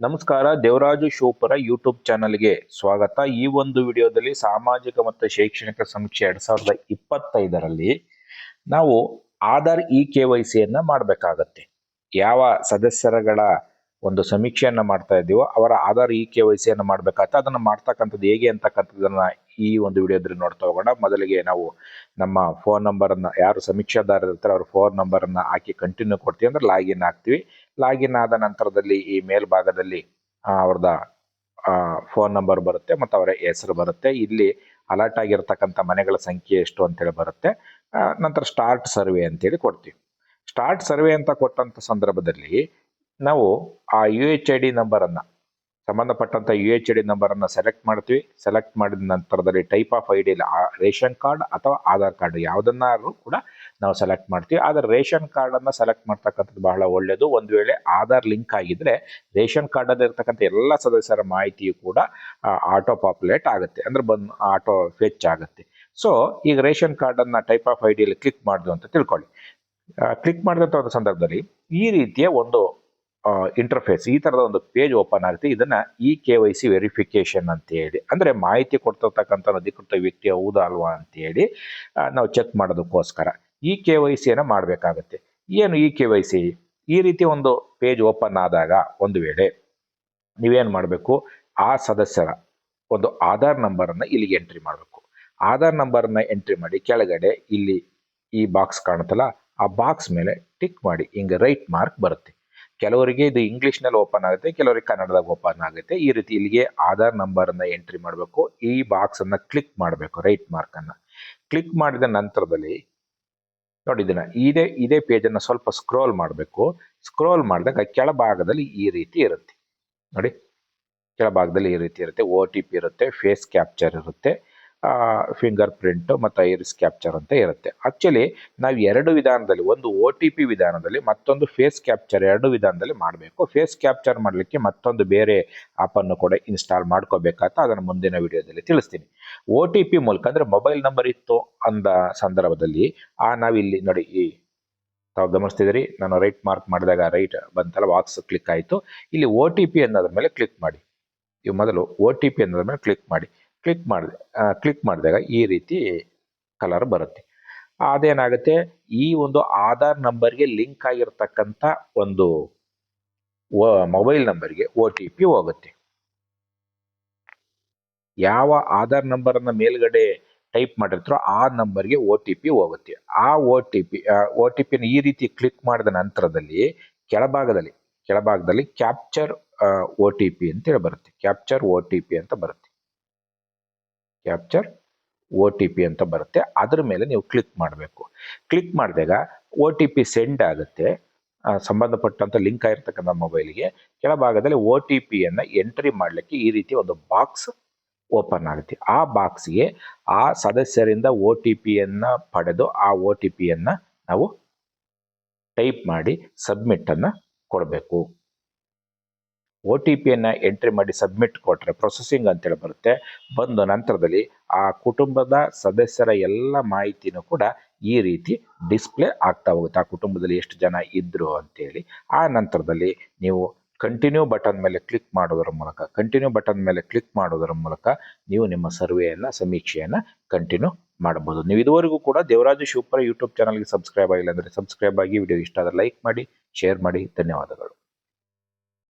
ನಮಸ್ಕಾರ. ದೇವರಾಜು ಶಿವಪುರ ಯೂಟ್ಯೂಬ್ ಚಾನಲ್ಗೆ ಸ್ವಾಗತ. ಈ ಒಂದು ವಿಡಿಯೋದಲ್ಲಿ ಸಾಮಾಜಿಕ ಮತ್ತು ಶೈಕ್ಷಣಿಕ ಸಮೀಕ್ಷೆ 2025ರಲ್ಲಿ ನಾವು ಆಧಾರ್ KYCಯನ್ನ ಮಾಡಬೇಕಾಗತ್ತೆ. ಯಾವ ಸದಸ್ಯರುಗಳ ಒಂದು ಸಮೀಕ್ಷೆಯನ್ನ ಮಾಡ್ತಾ ಇದ್ದೀವೋ ಅವರ ಆಧಾರ್ KYCಯನ್ನ ಮಾಡಬೇಕಾಗತ್ತೆ. ಅದನ್ನು ಮಾಡ್ತಕ್ಕಂಥದ್ದು ಹೇಗೆ ಅಂತಕ್ಕಂಥದ್ದನ್ನ ಈ ಒಂದು ವಿಡಿಯೋದಲ್ಲಿ ನೋಡ್ತಾ ಹೋಗೋಣ. ಮೊದಲಿಗೆ ನಾವು ನಮ್ಮ ಫೋನ್ ನಂಬರನ್ನು, ಯಾರು ಸಮೀಕ್ಷಾದಾರರು ಇರ್ತಾರೆ ಅವ್ರ ಫೋನ್ ನಂಬರನ್ನು ಹಾಕಿ ಕಂಟಿನ್ಯೂ ಕೊಡ್ತೀವಿ ಅಂದ್ರೆ ಲಾಗಿನ್ ಆಗ್ತೀವಿ. ಲಾಗಿನ್ ಆದ ನಂತರದಲ್ಲಿ ಈ ಮೇಲ್ಭಾಗದಲ್ಲಿ ಅವ್ರದ ಫೋನ್ ನಂಬರ್ ಬರುತ್ತೆ ಮತ್ತು ಅವರ ಹೆಸರು ಬರುತ್ತೆ. ಇಲ್ಲಿ ಅಲರ್ಟ್ ಆಗಿರ್ತಕ್ಕಂಥ ಮನೆಗಳ ಸಂಖ್ಯೆ ಎಷ್ಟು ಅಂತೇಳಿ ಬರುತ್ತೆ. ನಂತರ ಸ್ಟಾರ್ಟ್ ಸರ್ವೆ ಅಂತೇಳಿ ಕೊಡ್ತೀವಿ. ಸ್ಟಾರ್ಟ್ ಸರ್ವೆ ಅಂತ ಕೊಟ್ಟಂಥ ಸಂದರ್ಭದಲ್ಲಿ ನಾವು ಆ UHID ನಂಬರನ್ನು, ಸಂಬಂಧಪಟ್ಟಂಥ UHID ನಂಬರನ್ನು ಸೆಲೆಕ್ಟ್ ಮಾಡ್ತೀವಿ. ಸೆಲೆಕ್ಟ್ ಮಾಡಿದ ನಂತರದಲ್ಲಿ type of ID ration card ಅಥವಾ ಆಧಾರ್ ಕಾರ್ಡ್ ಯಾವುದನ್ನಾದ್ರೂ ಕೂಡ ನಾವು ಸೆಲೆಕ್ಟ್ ಮಾಡ್ತೀವಿ. ಆದರೆ ರೇಷನ್ ಕಾರ್ಡನ್ನು ಸೆಲೆಕ್ಟ್ ಮಾಡ್ತಕ್ಕಂಥದ್ದು ಬಹಳ ಒಳ್ಳೆಯದು. ಒಂದು ವೇಳೆ ಆಧಾರ್ ಲಿಂಕ್ ಆಗಿದ್ರೆ ರೇಷನ್ ಕಾರ್ಡಲ್ಲಿ ಇರ್ತಕ್ಕಂಥ ಎಲ್ಲ ಸದಸ್ಯರ ಮಾಹಿತಿಯು ಕೂಡ ಆಟೋ ಪಾಪ್ಯುಲೇಟ್ ಆಗುತ್ತೆ, ಅಂದ್ರೆ ಆಟೋ ಫೆಚ್ ಆಗುತ್ತೆ. ಸೊ ಈಗ ರೇಷನ್ ಕಾರ್ಡನ್ನು ಟೈಪ್ ಆಫ್ IDಯಲ್ಲಿ ಕ್ಲಿಕ್ ಮಾಡಿದ್ವು ಅಂತ ತಿಳ್ಕೊಳ್ಳಿ. ಕ್ಲಿಕ್ ಮಾಡಿದಂಥ ಒಂದು ಸಂದರ್ಭದಲ್ಲಿ ಈ ರೀತಿಯ ಒಂದು ಇಂಟರ್ಫೇಸ್, ಈ ತರದ ಒಂದು ಪೇಜ್ ಓಪನ್ ಆಗುತ್ತೆ. ಇದನ್ನ KYC ವೆರಿಫಿಕೇಶನ್ ಅಂತ ಹೇಳಿ, ಅಂದ್ರೆ ಮಾಹಿತಿ ಕೊಡ್ತಿರ್ತಕ್ಕಂಥ ಅಧಿಕೃತ ವ್ಯಕ್ತಿ ಹೌದಾ ಅಲ್ವಾ ಅಂತ ಹೇಳಿ ನಾವು ಚೆಕ್ ಮಾಡೋದಕ್ಕೋಸ್ಕರ KYCಯನ್ನ ಮಾಡಬೇಕಾಗತ್ತೆ. ಏನು KYC? ಈ ರೀತಿ ಒಂದು ಪೇಜ್ ಓಪನ್ ಆದಾಗ ಒಂದು ವೇಳೆ ನೀವೇನು ಮಾಡಬೇಕು, ಆ ಸದಸ್ಯರ ಒಂದು ಆಧಾರ್ ನಂಬರನ್ನು ಇಲ್ಲಿಗೆ ಎಂಟ್ರಿ ಮಾಡಬೇಕು. ಆಧಾರ್ ನಂಬರನ್ನ ಎಂಟ್ರಿ ಮಾಡಿ ಕೆಳಗಡೆ ಇಲ್ಲಿ ಈ ಬಾಕ್ಸ್ ಕಾಣುತ್ತಲ್ಲ, ಆ ಬಾಕ್ಸ್ ಮೇಲೆ ಟಿಕ್ ಮಾಡಿ ಹಿಂಗೆ ರೈಟ್ ಮಾರ್ಕ್ ಬರುತ್ತೆ. ಕೆಲವರಿಗೆ ಇದು ಇಂಗ್ಲಿಷ್ನಲ್ಲಿ ಓಪನ್ ಆಗುತ್ತೆ, ಕೆಲವರಿಗೆ ಕನ್ನಡದಾಗ ಓಪನ್ ಆಗುತ್ತೆ. ಈ ರೀತಿ ಇಲ್ಲಿಗೆ ಆಧಾರ್ ನಂಬರನ್ನು ಎಂಟ್ರಿ ಮಾಡಬೇಕು. ಈ ಬಾಕ್ಸ್ ಅನ್ನ ಕ್ಲಿಕ್ ಮಾಡಬೇಕು, ರೈಟ್ ಮಾರ್ಕ್ ಅನ್ನ ಕ್ಲಿಕ್ ಮಾಡಿದ ನಂತರದಲ್ಲಿ ನೋಡಿದ್ದೀನ ಇದೇ ಪೇಜನ್ನು ಸ್ವಲ್ಪ ಸ್ಕ್ರೋಲ್ ಮಾಡಬೇಕು. ಸ್ಕ್ರೋಲ್ ಮಾಡಿದಾಗ ಕೆಳಭಾಗದಲ್ಲಿ ಈ ರೀತಿ ಇರುತ್ತೆ ನೋಡಿ. ಕೆಳಭಾಗದಲ್ಲಿ ಈ ರೀತಿ ಇರುತ್ತೆ. OTP ಇರುತ್ತೆ, ಫೇಸ್ ಕ್ಯಾಪ್ಚರ್ ಇರುತ್ತೆ, ಫಿಂಗರ್ ಪ್ರಿಂಟ್ ಮತ್ತು ಐರಿಸ್ ಕ್ಯಾಪ್ಚರ್ ಅಂತ ಇರುತ್ತೆ. ಆಕ್ಚುಲಿ ನಾವು ಎರಡು ವಿಧಾನದಲ್ಲಿ, ಒಂದು OTP ವಿಧಾನದಲ್ಲಿ, ಮತ್ತೊಂದು ಫೇಸ್ ಕ್ಯಾಪ್ಚರ್, ಎರಡು ವಿಧಾನದಲ್ಲಿ ಮಾಡಬೇಕು. ಫೇಸ್ ಕ್ಯಾಪ್ಚರ್ ಮಾಡಲಿಕ್ಕೆ ಮತ್ತೊಂದು ಬೇರೆ ಆ್ಯಪನ್ನು ಕೂಡ ಇನ್ಸ್ಟಾಲ್ ಮಾಡ್ಕೋಬೇಕಾಗ್ತದೆ. ಅದನ್ನು ಮುಂದಿನ ವಿಡಿಯೋದಲ್ಲಿ ತಿಳಿಸ್ತೀನಿ. OTP ಮೂಲಕ ಅಂದರೆ ಮೊಬೈಲ್ ನಂಬರ್ ಇತ್ತು ಅಂದ ಸಂದರ್ಭದಲ್ಲಿ ನಾವಿಲ್ಲಿ ನೋಡಿ, ತಾವು ಗಮನಿಸ್ತಿದ್ದೀರಿ, ನಾನು ರೈಟ್ ಮಾರ್ಕ್ ಮಾಡಿದಾಗ ರೈಟ್ ಬಂತಲ್ಲ, ಬಾಕ್ಸ್ ಕ್ಲಿಕ್ ಆಯಿತು. ಇಲ್ಲಿ OTP ಅನ್ನೋದ್ರ ಮೇಲೆ ಕ್ಲಿಕ್ ಮಾಡಿ. ಇವು ಮೊದಲು OTP ಅನ್ನೋದ್ರ ಮೇಲೆ ಕ್ಲಿಕ್ ಮಾಡಿ. ಕ್ಲಿಕ್ ಮಾಡಿದಾಗ ಈ ರೀತಿ ಕಲರ್ ಬರುತ್ತೆ. ಅದೇನಾಗುತ್ತೆ, ಈ ಒಂದು ಆಧಾರ್ ನಂಬರ್ಗೆ ಲಿಂಕ್ ಆಗಿರ್ತಕ್ಕಂಥ ಒಂದು ಮೊಬೈಲ್ ನಂಬರ್ಗೆ OTP ಹೋಗುತ್ತೆ. ಯಾವ ಆಧಾರ್ ನಂಬರನ್ನ ಮೇಲ್ಗಡೆ ಟೈಪ್ ಮಾಡಿರ್ತಾರೋ ಆ ನಂಬರ್ಗೆ OTP ಹೋಗುತ್ತೆ. ಆ OTPನ ಈ ರೀತಿ ಕ್ಲಿಕ್ ಮಾಡಿದ ನಂತರದಲ್ಲಿ ಕೆಳಭಾಗದಲ್ಲಿ ಕ್ಯಾಪ್ಚರ್ OTP ಅಂತೇಳಿ ಬರುತ್ತೆ. ಕ್ಯಾಪ್ಚರ್ OTP ಅಂತ ಬರುತ್ತೆ. ಕ್ಯಾಪ್ಚರ್ OTP ಅಂತ ಬರುತ್ತೆ. ಅದ್ರ ಮೇಲೆ ನೀವು ಕ್ಲಿಕ್ ಮಾಡಬೇಕು. ಕ್ಲಿಕ್ ಮಾಡಿದಾಗ OTP ಸೆಂಡ್ ಆಗುತ್ತೆ ಸಂಬಂಧಪಟ್ಟಂತ ಲಿಂಕ್ ಆಗಿರ್ತಕ್ಕಂಥ ಮೊಬೈಲ್ಗೆ. ಕೆಳಭಾಗದಲ್ಲಿ OTPಯನ್ನ ಎಂಟ್ರಿ ಮಾಡಲಿಕ್ಕೆ ಈ ರೀತಿ ಒಂದು ಬಾಕ್ಸ್ ಓಪನ್ ಆಗುತ್ತೆ. ಆ ಬಾಕ್ಸ್ಗೆ ಆ ಸದಸ್ಯರಿಂದ OTPಯನ್ನ ಪಡೆದು ಆ OTPಯನ್ನ ನಾವು ಟೈಪ್ ಮಾಡಿ ಸಬ್ಮಿಟ್ ಅನ್ನ ಕೊಡಬೇಕು. OTPಯನ್ನ ಎಂಟ್ರಿ ಮಾಡಿ ಸಬ್ಮಿಟ್ ಕೊಟ್ಟರೆ ಪ್ರೊಸೆಸಿಂಗ್ ಅಂತೇಳಿ ಬರುತ್ತೆ. ಬಂದ ನಂತರದಲ್ಲಿ ಆ ಕುಟುಂಬದ ಸದಸ್ಯರ ಎಲ್ಲ ಮಾಹಿತಿನೂ ಕೂಡ ಈ ರೀತಿ ಡಿಸ್ಪ್ಲೇ ಆಗ್ತಾ ಹೋಗುತ್ತೆ. ಆ ಕುಟುಂಬದಲ್ಲಿ ಎಷ್ಟು ಜನ ಇದ್ರು ಅಂತೇಳಿ. ಆ ನಂತರದಲ್ಲಿ ನೀವು ಕಂಟಿನ್ಯೂ ಬಟನ್ ಮೇಲೆ ಕ್ಲಿಕ್ ಮಾಡೋದರ ಮೂಲಕ ನೀವು ನಿಮ್ಮ ಸಮೀಕ್ಷೆಯನ್ನು ಕಂಟಿನ್ಯೂ ಮಾಡಬಹುದು. ನೀವು ಇದುವರೆಗೂ ಕೂಡ ದೇವರಾಜು ಶಿವಪುರ ಯೂಟ್ಯೂಬ್ ಚಾನಲ್ಗೆ ಸಬ್ಸ್ಕ್ರೈಬ್ ಆಗಿಲ್ಲ ಅಂದರೆ ಸಬ್ಸ್ಕ್ರೈಬ್ ಆಗಿ. ವಿಡಿಯೋ ಇಷ್ಟ ಆದರೆ ಲೈಕ್ ಮಾಡಿ, ಶೇರ್ ಮಾಡಿ. ಧನ್ಯವಾದಗಳು.